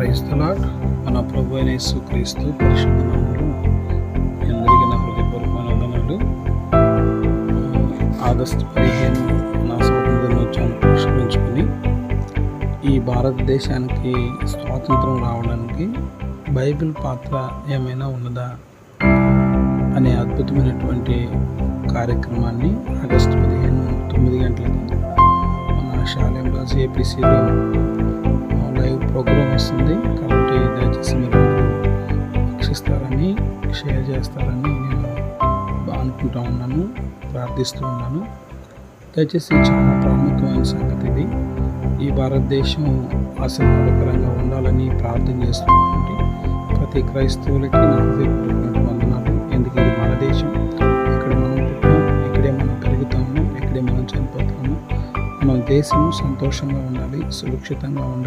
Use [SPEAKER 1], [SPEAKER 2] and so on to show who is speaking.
[SPEAKER 1] Praise the lord. మన ప్రభు అయిన యేసుక్రీస్తు పరిశుద్ధ నామములో మీ అందరికీ నా హృదయపూర్వకమైన వందనాలు. ఆగస్టు 15 నా స్వాతంత్ర దినోత్సవాన్ని పురస్కరించుకొని ఈ భారతదేశానికి స్వాతంత్రం రావడానికి బైబిల్ పాత్ర ఏమైనా ఉన్నదా అనే అద్భుతమైనటువంటి కార్యక్రమాన్ని ఆగస్టు 15 9 గంటలకి మన శాలెంలో జేపీసీలో లైవ్ ప్రోగ్రాం వస్తుంది. కాబట్టి దయచేసి మీరు వీక్షిస్తారని, షేర్ చేస్తారని నేను అనుకుంటా ఉన్నాను, ప్రార్థిస్తూ ఉన్నాను. దయచేసి చాలా ప్రాముఖ్యమైన సంగతి ఇది. ఈ భారతదేశం ఆశీర్వాదకరంగా ఉండాలని ప్రార్థన చేస్తున్నటువంటి ప్రతి క్రైస్తవులకి నా హృదయపూర్వకమైన వందనాలు. ఎందుకు ఇది మన దేశం, ఇక్కడ మనం పుట్టాం, ఇక్కడే మనం పెరుగుతాము, ఇక్కడే మనం చనిపోతాము. మన దేశం సంతోషంగా ఉండాలి, సురక్షితంగా ఉండాలి.